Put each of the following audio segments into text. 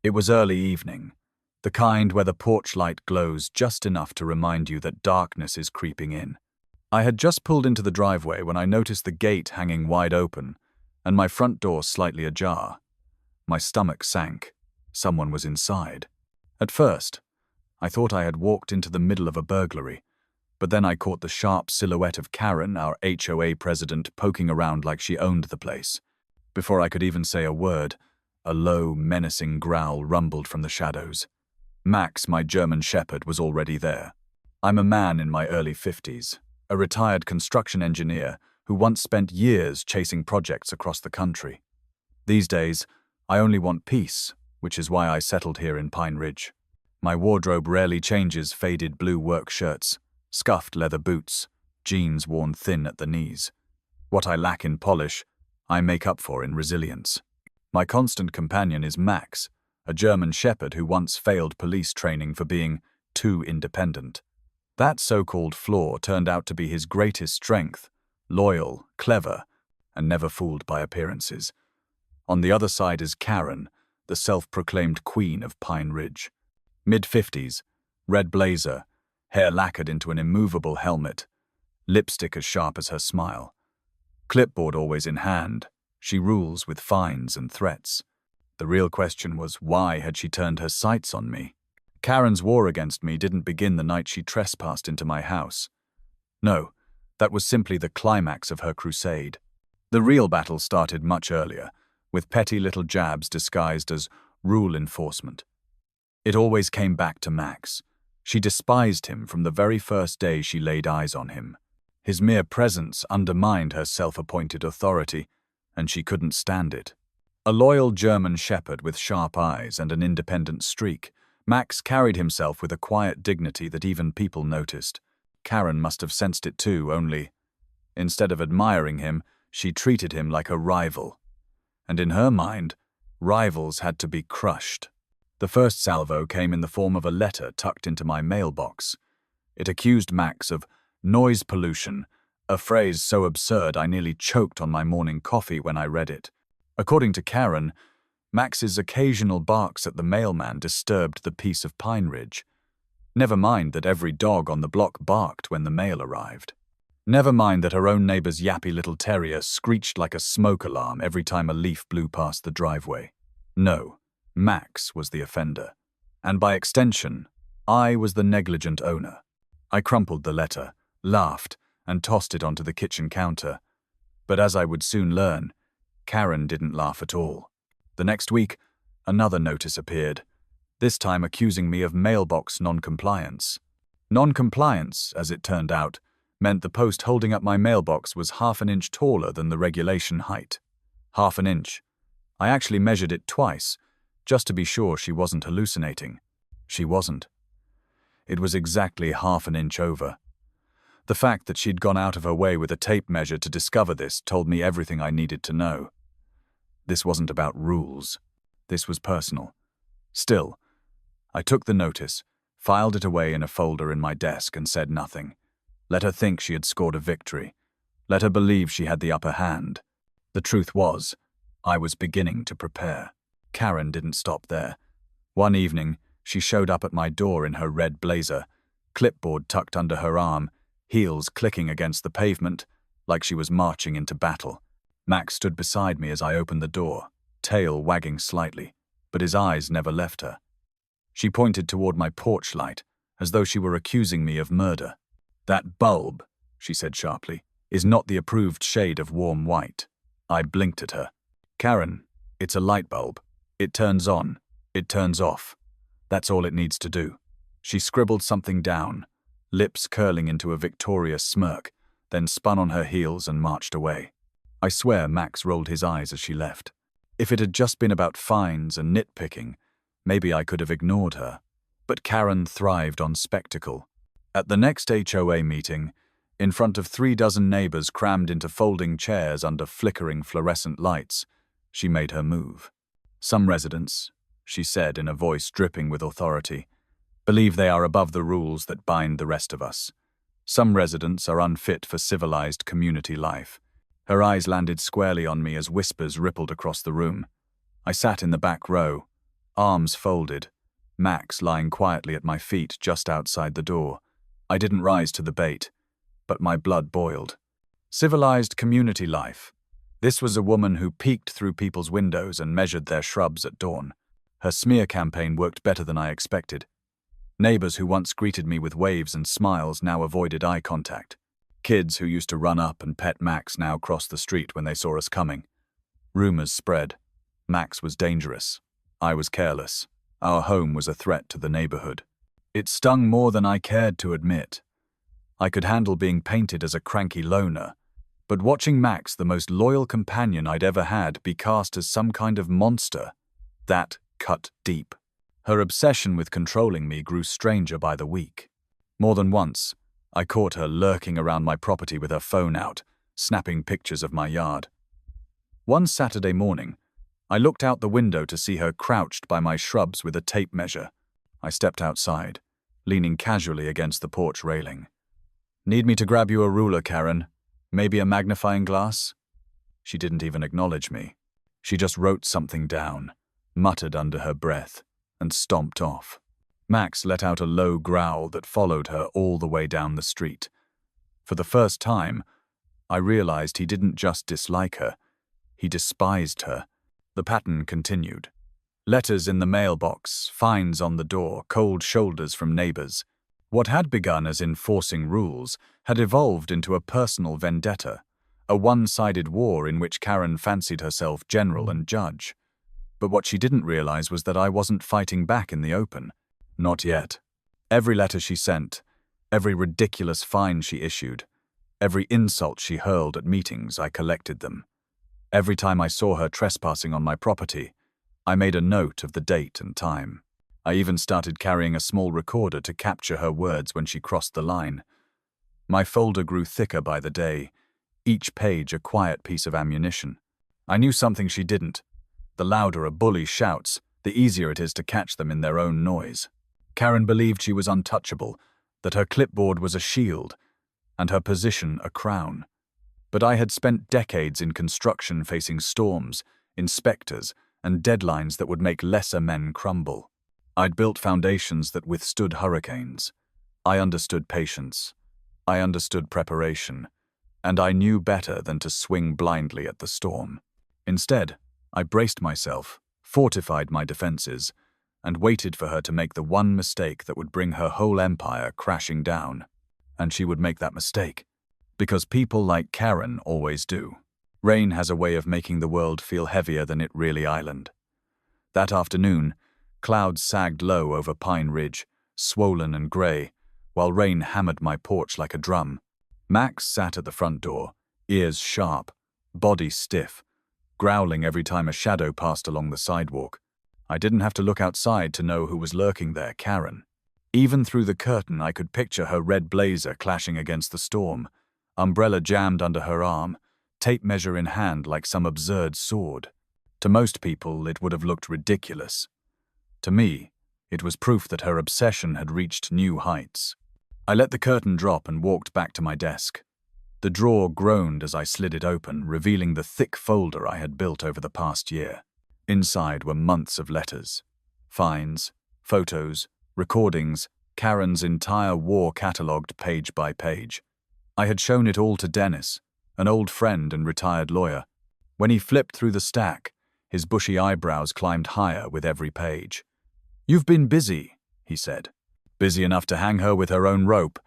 It was early evening, the kind where the porch light glows just enough to remind you that darkness is creeping in. I had just pulled into the driveway when I noticed the gate hanging wide open and my front door slightly ajar. My stomach sank. Someone was inside. At first, I thought I had walked into the middle of a burglary, but then I caught the sharp silhouette of Karen, our HOA president, poking around like she owned the place. Before I could even say a word, a low, menacing growl rumbled from the shadows. Max, my German shepherd, was already there. I'm a man in my early 50s, a retired construction engineer who once spent years chasing projects across the country. These days, I only want peace, which is why I settled here in Pine Ridge. My wardrobe rarely changes faded blue work shirts, scuffed leather boots, jeans worn thin at the knees. What I lack in polish, I make up for in resilience. My constant companion is Max, a German shepherd who once failed police training for being too independent. That so-called flaw turned out to be his greatest strength, loyal, clever, and never fooled by appearances. On the other side is Karen, the self-proclaimed queen of Pine Ridge. Mid-50s, red blazer, hair lacquered into an immovable helmet, lipstick as sharp as her smile. Clipboard always in hand, she rules with fines and threats. The real question was, why had she turned her sights on me? Karen's war against me didn't begin the night she trespassed into my house. No, that was simply the climax of her crusade. The real battle started much earlier, with petty little jabs disguised as rule enforcement. It always came back to Max. She despised him from the very first day she laid eyes on him. His mere presence undermined her self-appointed authority, and she couldn't stand it. A loyal German shepherd with sharp eyes and an independent streak, Max carried himself with a quiet dignity that even people noticed. Karen must have sensed it too, only, instead of admiring him, she treated him like a rival. And in her mind, rivals had to be crushed. The first salvo came in the form of a letter tucked into my mailbox. It accused Max of noise pollution, a phrase so absurd I nearly choked on my morning coffee when I read it. According to Karen, Max's occasional barks at the mailman disturbed the peace of Pine Ridge. Never mind that every dog on the block barked when the mail arrived. Never mind that her own neighbor's yappy little terrier screeched like a smoke alarm every time a leaf blew past the driveway. No, Max was the offender. And by extension, I was the negligent owner. I crumpled the letter, laughed, and tossed it onto the kitchen counter. But as I would soon learn, Karen didn't laugh at all. The next week, another notice appeared, this time accusing me of mailbox non-compliance. Non-compliance, as it turned out, meant the post holding up my mailbox was half an inch taller than the regulation height. Half an inch. I actually measured it twice, just to be sure she wasn't hallucinating. She wasn't. It was exactly half an inch over. The fact that she'd gone out of her way with a tape measure to discover this told me everything I needed to know. This wasn't about rules. This was personal. Still, I took the notice, filed it away in a folder in my desk, and said nothing. Let her think she had scored a victory. Let her believe she had the upper hand. The truth was, I was beginning to prepare. Karen didn't stop there. One evening, she showed up at my door in her red blazer, clipboard tucked under her arm, heels clicking against the pavement, like she was marching into battle. Max stood beside me as I opened the door, tail wagging slightly, but his eyes never left her. She pointed toward my porch light, as though she were accusing me of murder. That bulb, she said sharply, is not the approved shade of warm white. I blinked at her. Karen, it's a light bulb. It turns on. It turns off. That's all it needs to do. She scribbled something down, lips curling into a victorious smirk, then spun on her heels and marched away. I swear Max rolled his eyes as she left. If it had just been about fines and nitpicking, maybe I could have ignored her. But Karen thrived on spectacle. At the next HOA meeting, in front of 36 neighbors crammed into folding chairs under flickering fluorescent lights, she made her move. Some residents, she said in a voice dripping with authority, believe they are above the rules that bind the rest of us. Some residents are unfit for civilized community life. Her eyes landed squarely on me as whispers rippled across the room. I sat in the back row, arms folded, Max lying quietly at my feet just outside the door. I didn't rise to the bait, but my blood boiled. Civilized community life. This was a woman who peeked through people's windows and measured their shrubs at dawn. Her smear campaign worked better than I expected. Neighbors who once greeted me with waves and smiles now avoided eye contact. Kids who used to run up and pet Max now crossed the street when they saw us coming. Rumors spread. Max was dangerous. I was careless. Our home was a threat to the neighborhood. It stung more than I cared to admit. I could handle being painted as a cranky loner, but watching Max, the most loyal companion I'd ever had, be cast as some kind of monster, that cut deep. Her obsession with controlling me grew stranger by the week. More than once, I caught her lurking around my property with her phone out, snapping pictures of my yard. One Saturday morning, I looked out the window to see her crouched by my shrubs with a tape measure. I stepped outside, leaning casually against the porch railing. "Need me to grab you a ruler, Karen? Maybe a magnifying glass?" She didn't even acknowledge me. She just wrote something down, muttered under her breath, and stomped off. Max let out a low growl that followed her all the way down the street. For the first time, I realized he didn't just dislike her, he despised her. The pattern continued. Letters in the mailbox, fines on the door, cold shoulders from neighbors. What had begun as enforcing rules had evolved into a personal vendetta, a one-sided war in which Karen fancied herself general and judge. But what she didn't realize was that I wasn't fighting back in the open. Not yet. Every letter she sent, every ridiculous fine she issued, every insult she hurled at meetings, I collected them. Every time I saw her trespassing on my property, I made a note of the date and time. I even started carrying a small recorder to capture her words when she crossed the line. My folder grew thicker by the day, each page a quiet piece of ammunition. I knew something she didn't. The louder a bully shouts, the easier it is to catch them in their own noise. Karen believed she was untouchable, that her clipboard was a shield, and her position a crown. But I had spent decades in construction facing storms, inspectors, and deadlines that would make lesser men crumble. I'd built foundations that withstood hurricanes. I understood patience. I understood preparation. And I knew better than to swing blindly at the storm. Instead, I braced myself, fortified my defenses, and waited for her to make the one mistake that would bring her whole empire crashing down. And she would make that mistake. Because people like Karen always do. Rain has a way of making the world feel heavier than it really island. That afternoon, clouds sagged low over Pine Ridge, swollen and gray, while rain hammered my porch like a drum. Max sat at the front door, ears sharp, body stiff, growling every time a shadow passed along the sidewalk. I didn't have to look outside to know who was lurking there, Karen. Even through the curtain, I could picture her red blazer clashing against the storm, umbrella jammed under her arm, tape measure in hand like some absurd sword. To most people, it would have looked ridiculous. To me, it was proof that her obsession had reached new heights. I let the curtain drop and walked back to my desk. The drawer groaned as I slid it open, revealing the thick folder I had built over the past year. Inside were months of letters, fines, photos, recordings, Karen's entire war catalogued page by page. I had shown it all to Dennis, an old friend and retired lawyer. When he flipped through the stack, his bushy eyebrows climbed higher with every page. "You've been busy," he said. "Busy enough to hang her with her own rope.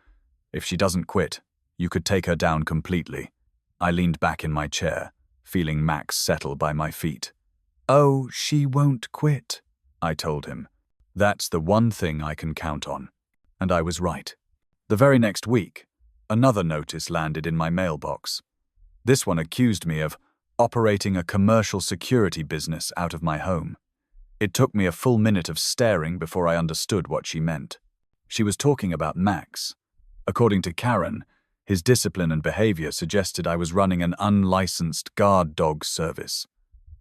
If she doesn't quit, you could take her down completely." I leaned back in my chair, feeling Max settle by my feet. "Oh, she won't quit," I told him. "That's the one thing I can count on." And I was right. The very next week, another notice landed in my mailbox. This one accused me of operating a commercial security business out of my home. It took me a full minute of staring before I understood what she meant. She was talking about Max. According to Karen, his discipline and behavior suggested I was running an unlicensed guard dog service.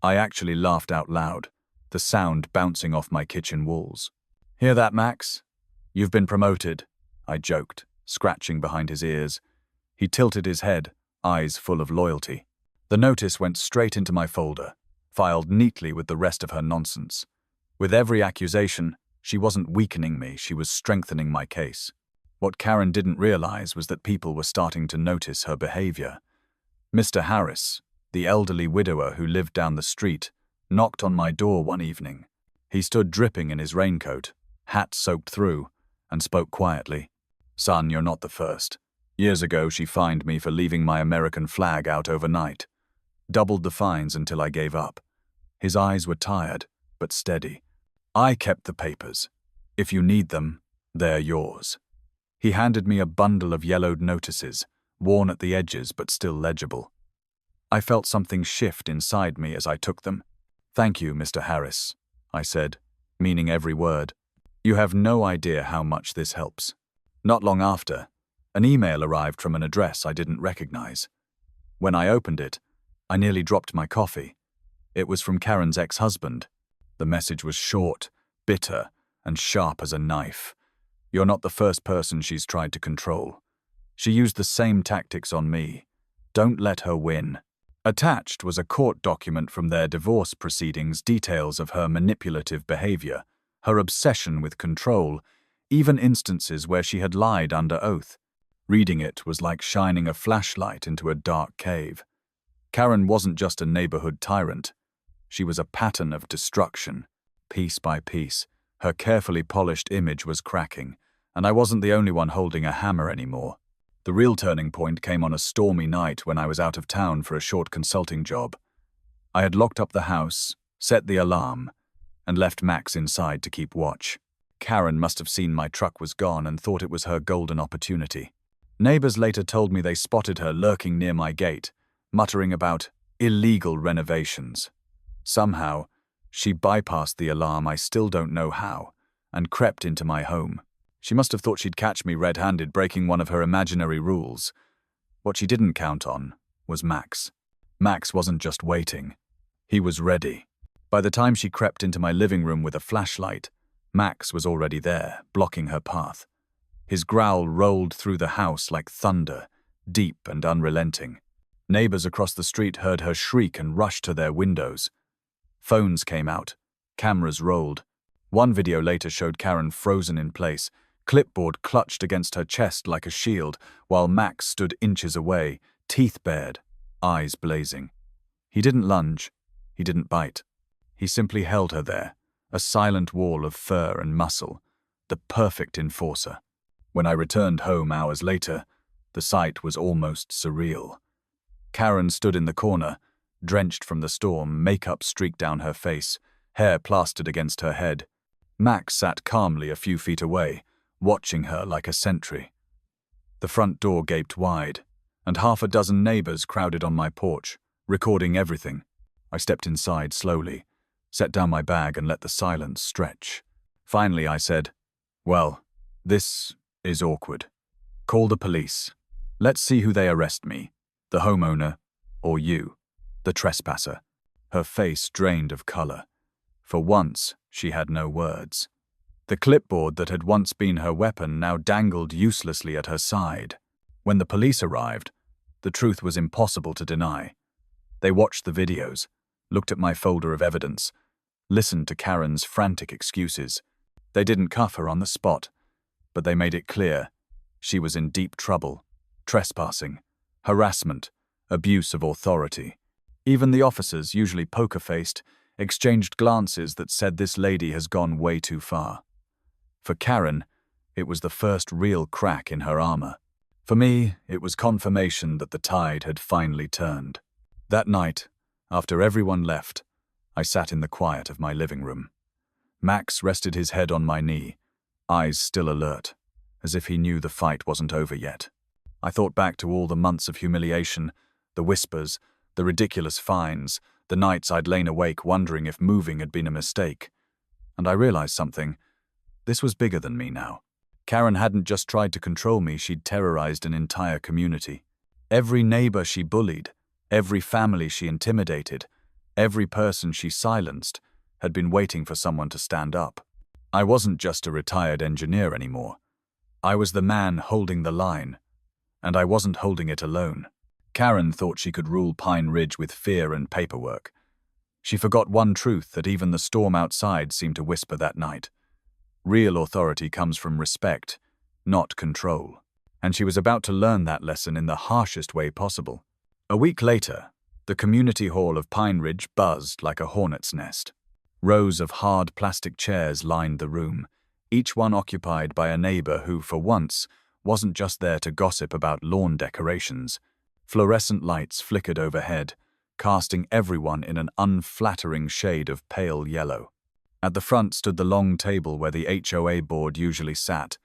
I actually laughed out loud, the sound bouncing off my kitchen walls. "Hear that, Max? You've been promoted," I joked, scratching behind his ears. He tilted his head, eyes full of loyalty. The notice went straight into my folder, filed neatly with the rest of her nonsense. With every accusation, she wasn't weakening me, she was strengthening my case. What Karen didn't realize was that people were starting to notice her behavior. Mr. Harris, the elderly widower who lived down the street, knocked on my door one evening. He stood dripping in his raincoat, hat soaked through, and spoke quietly. "Son, you're not the first. Years ago, she fined me for leaving my American flag out overnight. Doubled the fines until I gave up." His eyes were tired, but steady. "I kept the papers. If you need them, they're yours." He handed me a bundle of yellowed notices, worn at the edges but still legible. I felt something shift inside me as I took them. "Thank you, Mr. Harris," I said, meaning every word. "You have no idea how much this helps." Not long after, an email arrived from an address I didn't recognize. When I opened it, I nearly dropped my coffee. It was from Karen's ex-husband. The message was short, bitter, and sharp as a knife. "You're not the first person she's tried to control. She used the same tactics on me. Don't let her win." Attached was a court document from their divorce proceedings, details of her manipulative behavior, her obsession with control, even instances where she had lied under oath. Reading it was like shining a flashlight into a dark cave. Karen wasn't just a neighborhood tyrant. She was a pattern of destruction. Piece by piece, her carefully polished image was cracking, and I wasn't the only one holding a hammer anymore. The real turning point came on a stormy night when I was out of town for a short consulting job. I had locked up the house, set the alarm, and left Max inside to keep watch. Karen must have seen my truck was gone and thought it was her golden opportunity. Neighbors later told me they spotted her lurking near my gate, muttering about illegal renovations. Somehow, she bypassed the alarm, I still don't know how, and crept into my home. She must have thought she'd catch me red-handed breaking one of her imaginary rules. What she didn't count on was Max. Max wasn't just waiting. He was ready. By the time she crept into my living room with a flashlight, Max was already there, blocking her path. His growl rolled through the house like thunder, deep and unrelenting. Neighbors across the street heard her shriek and rushed to their windows. Phones came out. Cameras rolled. One video later showed Karen frozen in place, clipboard clutched against her chest like a shield, while Max stood inches away, teeth bared, eyes blazing. He didn't lunge. He didn't bite. He simply held her there, a silent wall of fur and muscle, the perfect enforcer. When I returned home hours later, the sight was almost surreal. Karen stood in the corner, drenched from the storm, makeup streaked down her face, hair plastered against her head. Max sat calmly a few feet away, watching her like a sentry. The front door gaped wide, and half a dozen neighbors crowded on my porch, recording everything. I stepped inside slowly, set down my bag and let the silence stretch. Finally, I said, "Well, this is awkward. Call the police. Let's see who they arrest me, the homeowner or you, the trespasser." Her face drained of color. For once, she had no words. The clipboard that had once been her weapon now dangled uselessly at her side. When the police arrived, the truth was impossible to deny. They watched the videos, looked at my folder of evidence, listened to Karen's frantic excuses. They didn't cuff her on the spot, but they made it clear she was in deep trouble: trespassing, harassment, abuse of authority. Even the officers, usually poker-faced, exchanged glances that said this lady has gone way too far. For Karen, it was the first real crack in her armor. For me, it was confirmation that the tide had finally turned. That night, after everyone left, I sat in the quiet of my living room. Max rested his head on my knee, eyes still alert, as if he knew the fight wasn't over yet. I thought back to all the months of humiliation, the whispers, the ridiculous fines, the nights I'd lain awake wondering if moving had been a mistake. And I realized something. This was bigger than me now. Karen hadn't just tried to control me, she'd terrorized an entire community. Every neighbor she bullied, every family she intimidated, every person she silenced, had been waiting for someone to stand up. I wasn't just a retired engineer anymore. I was the man holding the line, and I wasn't holding it alone. Karen thought she could rule Pine Ridge with fear and paperwork. She forgot one truth that even the storm outside seemed to whisper that night. Real authority comes from respect, not control. And she was about to learn that lesson in the harshest way possible. A week later, the community hall of Pine Ridge buzzed like a hornet's nest. Rows of hard plastic chairs lined the room, each one occupied by a neighbor who, for once, wasn't just there to gossip about lawn decorations. Fluorescent lights flickered overhead, casting everyone in an unflattering shade of pale yellow. At the front stood the long table where the HOA board usually sat,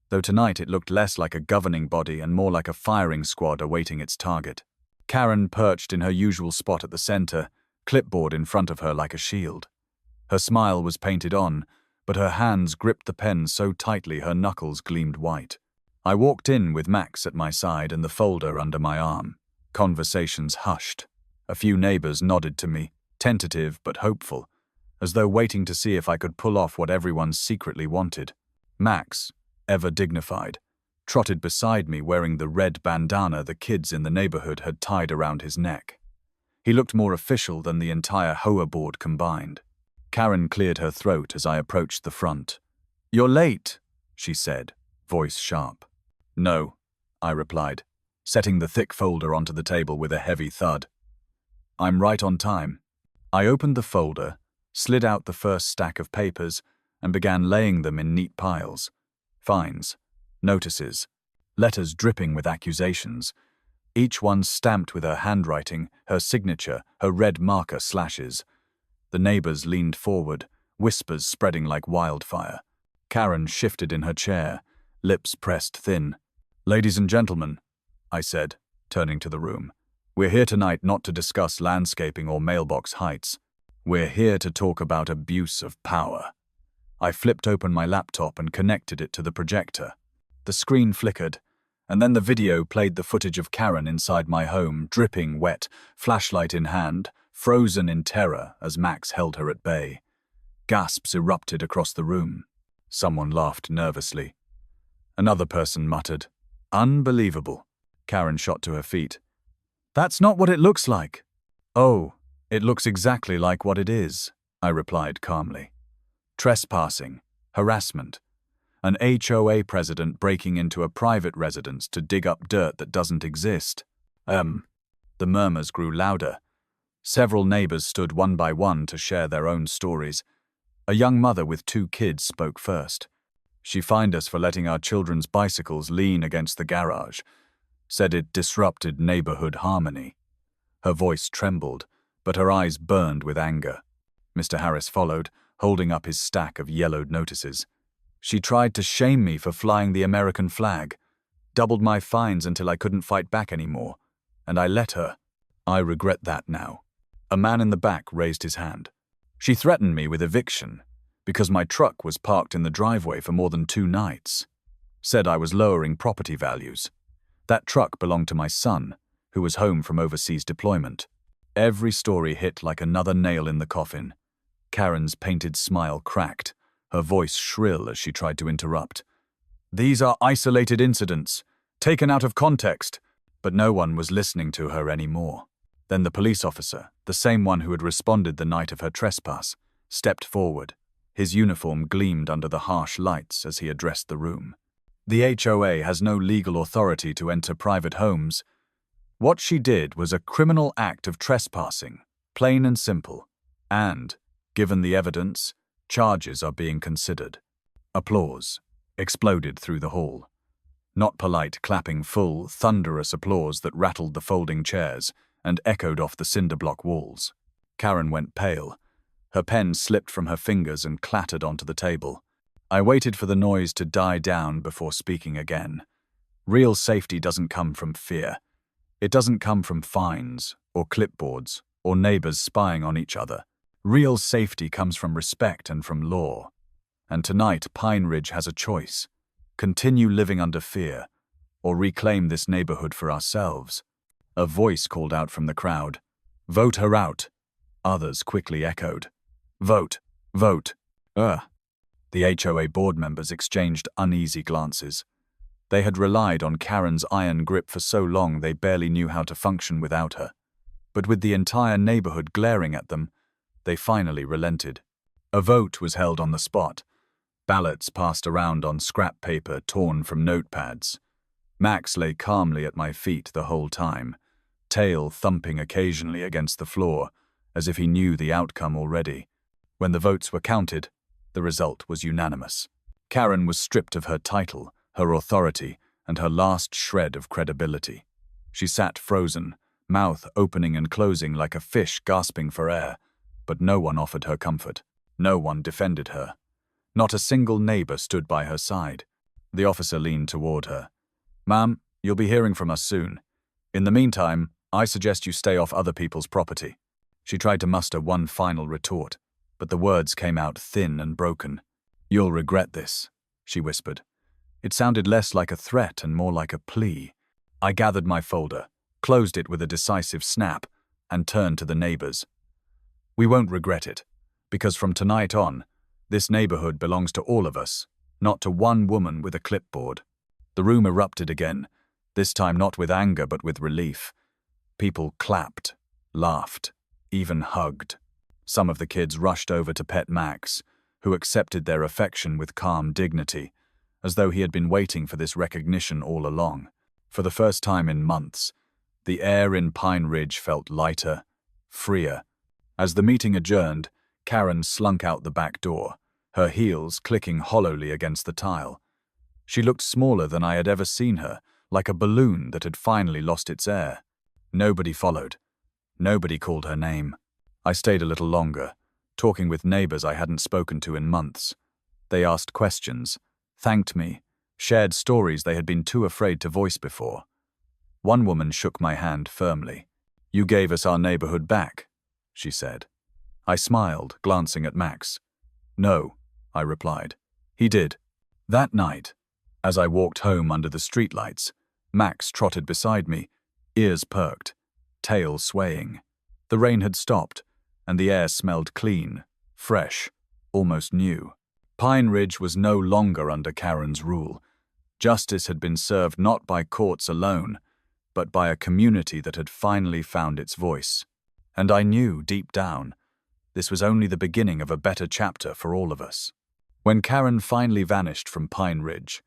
though tonight it looked less like a governing body and more like a firing squad awaiting its target. Karen perched in her usual spot at the center, clipboard in front of her like a shield. Her smile was painted on, but her hands gripped the pen so tightly her knuckles gleamed white. I walked in with Max at my side and the folder under my arm. Conversations hushed. A few neighbors nodded to me, tentative but hopeful, as though waiting to see if I could pull off what everyone secretly wanted. Max, ever dignified, trotted beside me wearing the red bandana the kids in the neighborhood had tied around his neck. He looked more official than the entire HOA board combined. Karen cleared her throat as I approached the front. "You're late," she said, voice sharp. "No," I replied, setting the thick folder onto the table with a heavy thud. "I'm right on time." I opened the folder, slid out the first stack of papers, and began laying them in neat piles. Fines, notices, letters dripping with accusations, each one stamped with her handwriting, her signature, her red marker slashes. The neighbors leaned forward, whispers spreading like wildfire. Karen shifted in her chair, lips pressed thin. "Ladies and gentlemen," I said, turning to the room, "we're here tonight not to discuss landscaping or mailbox heights. We're here to talk about abuse of power." I flipped open my laptop and connected it to the projector. The screen flickered, and then the video played the footage of Karen inside my home, dripping wet, flashlight in hand, frozen in terror as Max held her at bay. Gasps erupted across the room. Someone laughed nervously. Another person muttered, "Unbelievable." Karen shot to her feet. "That's not what it looks like." "Oh, it looks exactly like what it is," I replied calmly. "Trespassing, harassment, an HOA president breaking into a private residence to dig up dirt that doesn't exist." The murmurs grew louder. Several neighbors stood one by one to share their own stories. A young mother with 2 kids spoke first. "She fined us for letting our children's bicycles lean against the garage. Said it disrupted neighborhood harmony." Her voice trembled, but her eyes burned with anger. Mr. Harris followed, holding up his stack of yellowed notices. "She tried to shame me for flying the American flag, doubled my fines until I couldn't fight back anymore, and I let her. I regret that now." A man in the back raised his hand. "She threatened me with eviction because my truck was parked in the driveway for more than 2 nights. Said I was lowering property values. That truck belonged to my son, who was home from overseas deployment." Every story hit like another nail in the coffin. Karen's painted smile cracked, her voice shrill as she tried to interrupt. "These are isolated incidents, taken out of context." But no one was listening to her anymore. Then the police officer, the same one who had responded the night of her trespass, stepped forward. His uniform gleamed under the harsh lights as he addressed the room. "The HOA has no legal authority to enter private homes. What she did was a criminal act of trespassing, plain and simple. And, given the evidence, charges are being considered." Applause exploded through the hall. Not polite clapping, full, thunderous applause that rattled the folding chairs and echoed off the cinder block walls. Karen went pale. Her pen slipped from her fingers and clattered onto the table. I waited for the noise to die down before speaking again. Real safety doesn't come from fear. It doesn't come from fines, or clipboards, or neighbors spying on each other. Real safety comes from respect and from law. And tonight, Pine Ridge has a choice. Continue living under fear, or reclaim this neighborhood for ourselves. A voice called out from the crowd, "Vote her out." Others quickly echoed, "Vote, vote." The HOA board members exchanged uneasy glances. They had relied on Karen's iron grip for so long they barely knew how to function without her. But with the entire neighborhood glaring at them, they finally relented. A vote was held on the spot. Ballots passed around on scrap paper torn from notepads. Max lay calmly at my feet the whole time, tail thumping occasionally against the floor, as if he knew the outcome already. When the votes were counted, the result was unanimous. Karen was stripped of her title, her authority, and her last shred of credibility. She sat frozen, mouth opening and closing like a fish gasping for air, but no one offered her comfort. No one defended her. Not a single neighbor stood by her side. The officer leaned toward her. "Ma'am, you'll be hearing from us soon. In the meantime, I suggest you stay off other people's property." She tried to muster one final retort, but the words came out thin and broken. "You'll regret this," she whispered. It sounded less like a threat and more like a plea. I gathered my folder, closed it with a decisive snap, and turned to the neighbors. "We won't regret it, because from tonight on, this neighborhood belongs to all of us, not to one woman with a clipboard." The room erupted again, this time not with anger but with relief. People clapped, laughed, even hugged. Some of the kids rushed over to pet Max, who accepted their affection with calm dignity, as though he had been waiting for this recognition all along. For the first time in months, the air in Pine Ridge felt lighter, freer. As the meeting adjourned, Karen slunk out the back door, her heels clicking hollowly against the tile. She looked smaller than I had ever seen her, like a balloon that had finally lost its air. Nobody followed. Nobody called her name. I stayed a little longer, talking with neighbors I hadn't spoken to in months. They asked questions, thanked me, shared stories they had been too afraid to voice before. One woman shook my hand firmly. "You gave us our neighborhood back," she said. I smiled, glancing at Max. "No," I replied. "He did." That night, as I walked home under the streetlights, Max trotted beside me, ears perked, tail swaying. The rain had stopped, and the air smelled clean, fresh, almost new. Pine Ridge was no longer under Karen's rule. Justice had been served not by courts alone, but by a community that had finally found its voice. And I knew, deep down, this was only the beginning of a better chapter for all of us. When Karen finally vanished from Pine Ridge,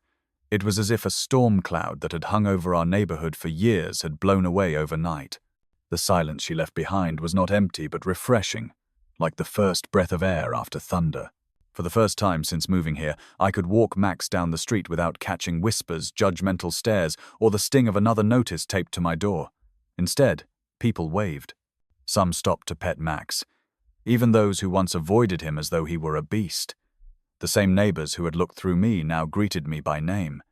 it was as if a storm cloud that had hung over our neighborhood for years had blown away overnight. The silence she left behind was not empty but refreshing, like the first breath of air after thunder. For the first time since moving here, I could walk Max down the street without catching whispers, judgmental stares, or the sting of another notice taped to my door. Instead, people waved. Some stopped to pet Max, even those who once avoided him as though he were a beast. The same neighbors who had looked through me now greeted me by name.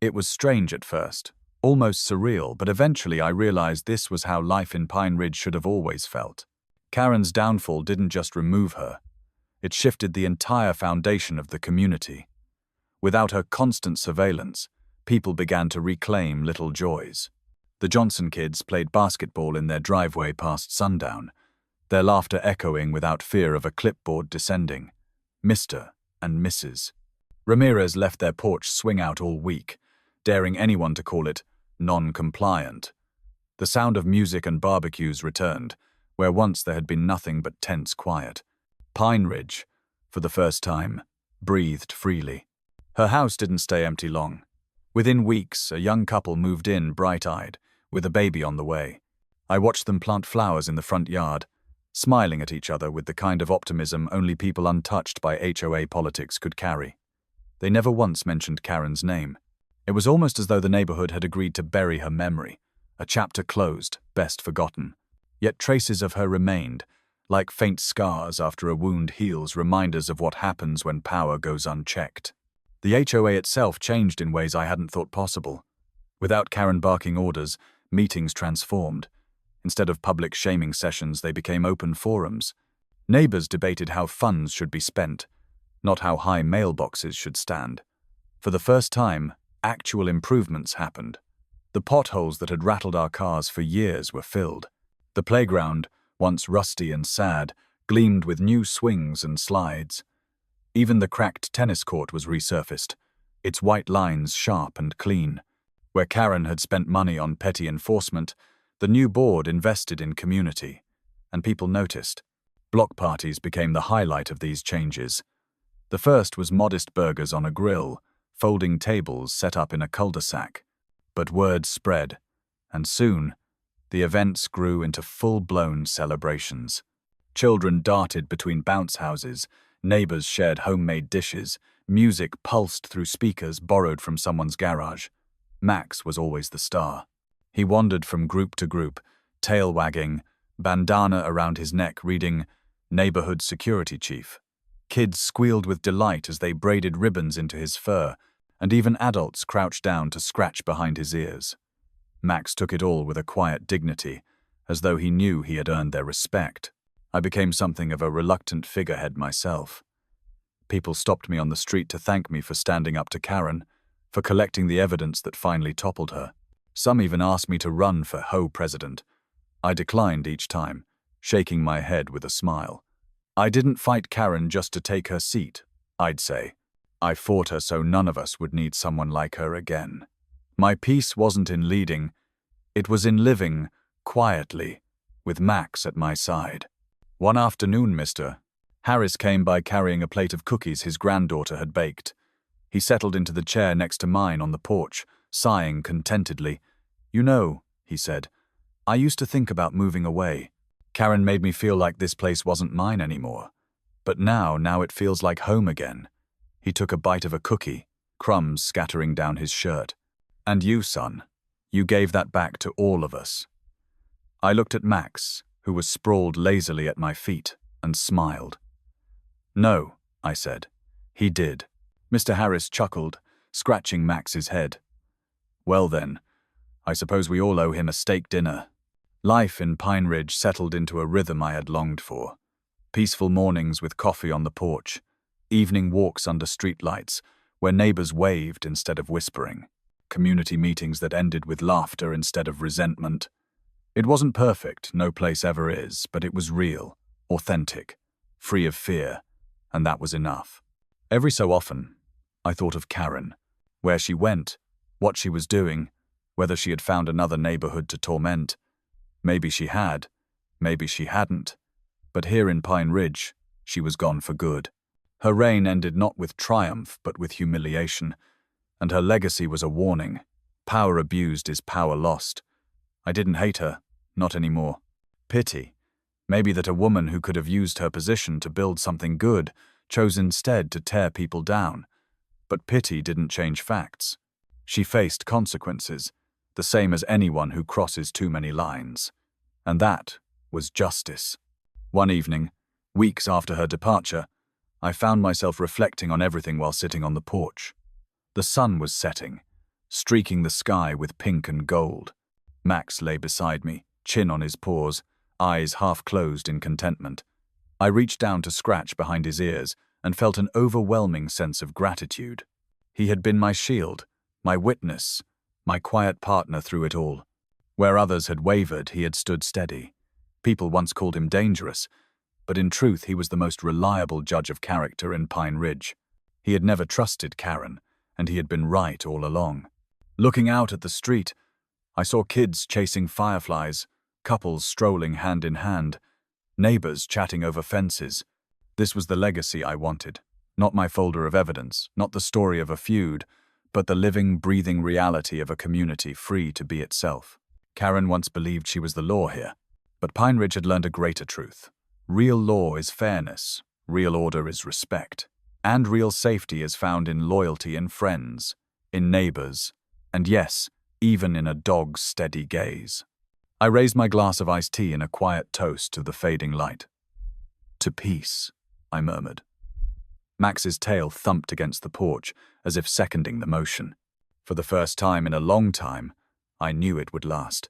It was strange at first, almost surreal, but eventually I realized this was how life in Pine Ridge should have always felt. Karen's downfall didn't just remove her. It shifted the entire foundation of the community. Without her constant surveillance, people began to reclaim little joys. The Johnson kids played basketball in their driveway past sundown, their laughter echoing without fear of a clipboard descending. Mr. and Mrs. Ramirez left their porch swing out all week, daring anyone to call it non-compliant. The sound of music and barbecues returned, where once there had been nothing but tense quiet. Pine Ridge, for the first time, breathed freely. Her house didn't stay empty long. Within weeks, a young couple moved in bright-eyed, with a baby on the way. I watched them plant flowers in the front yard, smiling at each other with the kind of optimism only people untouched by HOA politics could carry. They never once mentioned Karen's name. It was almost as though the neighborhood had agreed to bury her memory, a chapter closed, best forgotten. Yet traces of her remained, like faint scars after a wound heals, reminders of what happens when power goes unchecked. The HOA itself changed in ways I hadn't thought possible. Without Karen barking orders, meetings transformed. Instead of public shaming sessions, they became open forums. Neighbors debated how funds should be spent, not how high mailboxes should stand. For the first time, actual improvements happened. The potholes that had rattled our cars for years were filled. The playground, once rusty and sad, gleamed with new swings and slides. Even the cracked tennis court was resurfaced, its white lines sharp and clean. Where Karen had spent money on petty enforcement, the new board invested in community, and people noticed. Block parties became the highlight of these changes. The first was modest burgers on a grill, folding tables set up in a cul-de-sac. But word spread, and soon, the events grew into full-blown celebrations. Children darted between bounce houses, neighbors shared homemade dishes, music pulsed through speakers borrowed from someone's garage. Max was always the star. He wandered from group to group, tail wagging, bandana around his neck reading, "Neighborhood Security Chief." Kids squealed with delight as they braided ribbons into his fur, and even adults crouched down to scratch behind his ears. Max took it all with a quiet dignity, as though he knew he had earned their respect. I became something of a reluctant figurehead myself. People stopped me on the street to thank me for standing up to Karen, for collecting the evidence that finally toppled her. Some even asked me to run for HOA president. I declined each time, shaking my head with a smile. I didn't fight Karen just to take her seat, I'd say. I fought her so none of us would need someone like her again. My peace wasn't in leading, it was in living, quietly, with Max at my side. One afternoon, Mr. Harris came by carrying a plate of cookies his granddaughter had baked. He settled into the chair next to mine on the porch, sighing contentedly. "You know," he said, "I used to think about moving away. Karen made me feel like this place wasn't mine anymore. But now it feels like home again." He took a bite of a cookie, crumbs scattering down his shirt. "And you, son, you gave that back to all of us." I looked at Max, who was sprawled lazily at my feet, and smiled. "No," I said. "He did." Mr. Harris chuckled, scratching Max's head. "Well then, I suppose we all owe him a steak dinner." Life in Pine Ridge settled into a rhythm I had longed for. Peaceful mornings with coffee on the porch, evening walks under streetlights, where neighbors waved instead of whispering, community meetings that ended with laughter instead of resentment. It wasn't perfect, no place ever is, but it was real, authentic, free of fear, and that was enough. Every so often, I thought of Karen, where she went, what she was doing, whether she had found another neighborhood to torment. Maybe she had, maybe she hadn't, but here in Pine Ridge, she was gone for good. Her reign ended not with triumph, but with humiliation, and her legacy was a warning. Power abused is power lost. I didn't hate her, not anymore. Pity, maybe that a woman who could have used her position to build something good chose instead to tear people down. But pity didn't change facts. She faced consequences, the same as anyone who crosses too many lines. And that was justice. One evening, weeks after her departure, I found myself reflecting on everything while sitting on the porch. The sun was setting, streaking the sky with pink and gold. Max lay beside me, chin on his paws, eyes half closed in contentment. I reached down to scratch behind his ears and felt an overwhelming sense of gratitude. He had been my shield, my witness, my quiet partner through it all. Where others had wavered, he had stood steady. People once called him dangerous, but in truth he was the most reliable judge of character in Pine Ridge. He had never trusted Karen, and he had been right all along. Looking out at the street, I saw kids chasing fireflies, couples strolling hand in hand, neighbors chatting over fences. This was the legacy I wanted. Not my folder of evidence, not the story of a feud, but the living, breathing reality of a community free to be itself. Karen once believed she was the law here, but Pine Ridge had learned a greater truth. Real law is fairness, real order is respect, and real safety is found in loyalty in friends, in neighbors, and yes, even in a dog's steady gaze. I raised my glass of iced tea in a quiet toast to the fading light. "To peace," I murmured. Max's tail thumped against the porch, as if seconding the motion. For the first time in a long time, I knew it would last.